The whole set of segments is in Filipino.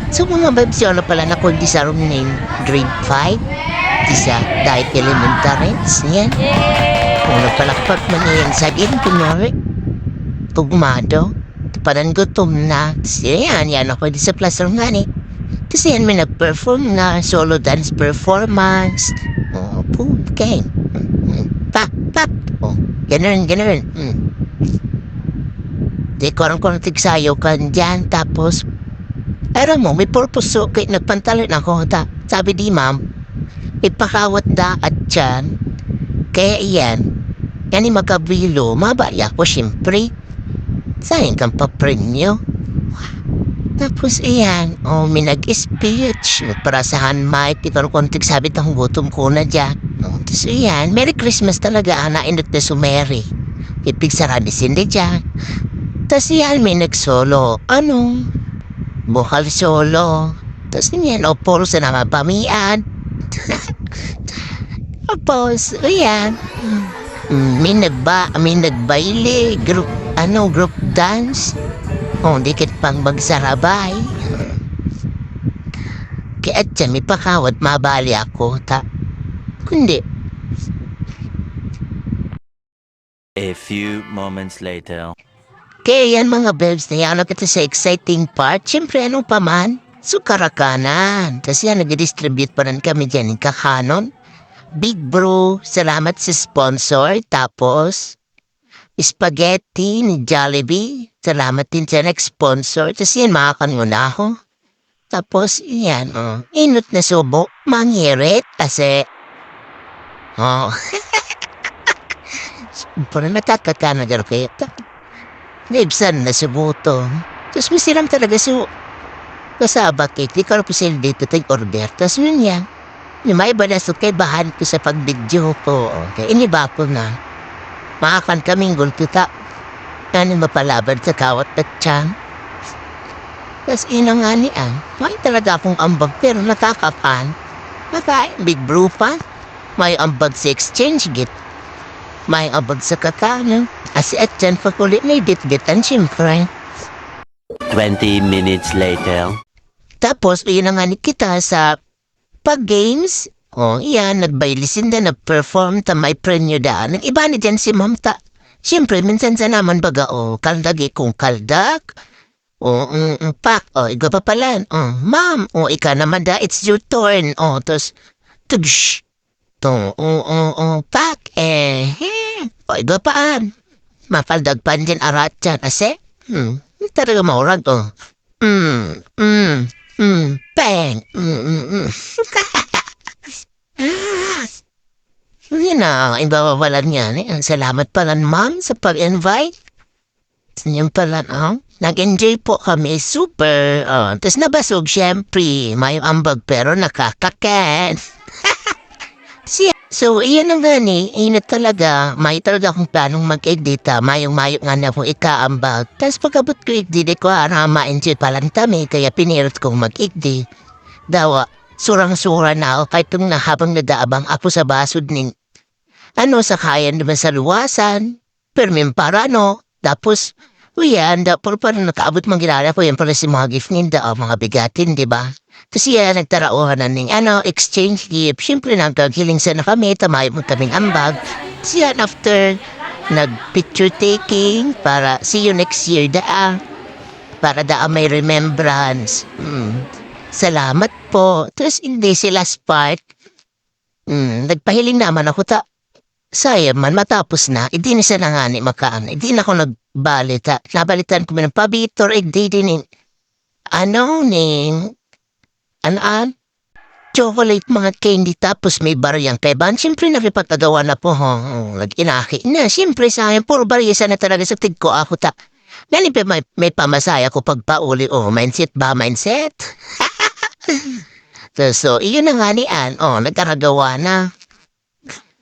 So mga babes, yun na pala na kundi sa room name grade 5. Isa, dahil elementary. Yan. Kung napalakpak man yan sa akin, kunwari. Tugmado. Parang gutom na. Siya yan ako di sa classroom nga ni. Kasi yan may nag-perform na solo dance performance. Oh, boom, game. Pap, pap. Oh, ganun. Di korang tigsayo ka dyan. Tapos, alam mo, may purpose so, kaya nagpantalon ako. Sabi di ma'am, ipakawat da at dyan. Kaya iyan, yan yung magkabilo, mabaya ko siyempre. Sayang kang papremyo. Tapos iyan, may nag-speech, nagparasahan mic, ikaw konting sabi ng gutom ko na dyan. Tapos iyan, Merry Christmas talaga, inainot na sumeri. Ipig sarani sindi dyan. Tapos iyan, may nag-solo, bukal solo. Tapos iyan, puro sa naman pamian. Tapos, iyan, may nagbaile, group dance. Dikit pang magsarabay. Kaya dyan, may pakawat, mabali ako, kundi. A few moments later. Kaya yan mga babes na yan, kita sa exciting part, siyempre ano pa man, sukarakanan. Kasi yan, nag-distribute pa rin kami dyan ng kakanon. Big Bro, salamat sa sponsor. Tapos, spaghetti ni Jollibee. Salamat din sa nag-sponsor. Tapos yan, makakanuna ako. Tapos, yan, inot na subo. Manghirit. Kasi, parang natataka na gano'n kayo. Naibsan na subo to. Tapos, may silang talaga kasaba cake. Di ko na po sila dito order. Tapos, yun yan. Yung may iba na kay bahan ko sa pagbidyo ko. Okay, iniba ko na. Makakan kaming gultuta. Yan yung mapalabad sa kawat at tiyan. Tapos nga niyan, may talaga akong ambag pero nakakapan. Big Bro pa. May ambag sa exchange gift. May ambag sa kakano. As at dyan pa kulit na ibit-bitan siyempre. 20 minutes later. Tapos, nga ni kita sa pag-games. Iyan, nagbailisin na, nag-perform, may premyo daan. Ang iba ni dyan si ma'am siyempre, minsan sa naman baga, kaldag kung kaldag. Pak, iga pa pala. Ma'am, ika naman it's your turn. Tapos, tugsh. Pak, iga paan. Mapaldag pa din arat dyan. Ase, talaga maurag, bang, Yun na, ibabawalan niya. Salamat pala, ma'am, sa pag-invite. Yun pala, nag-enjoy po kami, super. Tapos nabasog, syempre. May ambag pero nakakaken. So, iyan ang gani. Init talaga. May talaga akong planong mag-edita. Mayong-mayo nga na akong ikaambag. Tapos pagkabot ko ikdi, ko ma-enjoy palang tami. Kaya pinirot kong mag-ikdi. Dawa, surang-sura na ako kahit itong nahabang nadaabang ako sa basod ning sa kayan naman sa luwasan. Pero may parano. Tapos, uyan, parang nakaabot mga ginala ko. Yan pala si mga gift ninda o mga bigatin, di ba? Kasi yan, nagtarauhan na ning exchange gift. Siyempre nagkagiling sa na kami, tamay mo kaming ambag. Kasi yan, after nag-picture taking para see you next year para may remembrance. Salamat po. Tapos hindi sila spark. Nagpahiling naman ako sayang man, matapos na, hindi na siya nangani makaan. Hindi na ako nagbalita. Nabalitan ko ng pabitor, hindi din chocolate mga candy tapos may bariyang kay ban. Siyempre nakipagkagawa na po, nag-inaki na. Siyempre sa akin, puro bariyasa na talaga sa tig ko ako Dali pa may pamasaya ko pagpauli, mindset ba, mindset? So, iyon na nga niyan, nagkaragawa na.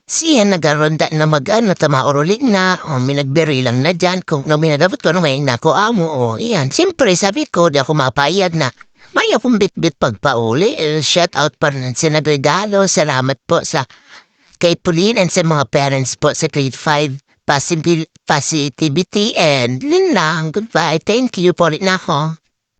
Siya nagaronda na tamauruli na, may nagberi lang na dyan, kung minadabot ko may nako amo, iyan. Siyempre, sabi ko, di ako mapayag na, may akong bit-bit pagpauli, shout out pa rin sa nagregalo, salamat po sa kay Pauline and sa mga parents po sa grade 5, positivity, and yun lang, goodbye, thank you po rin ako.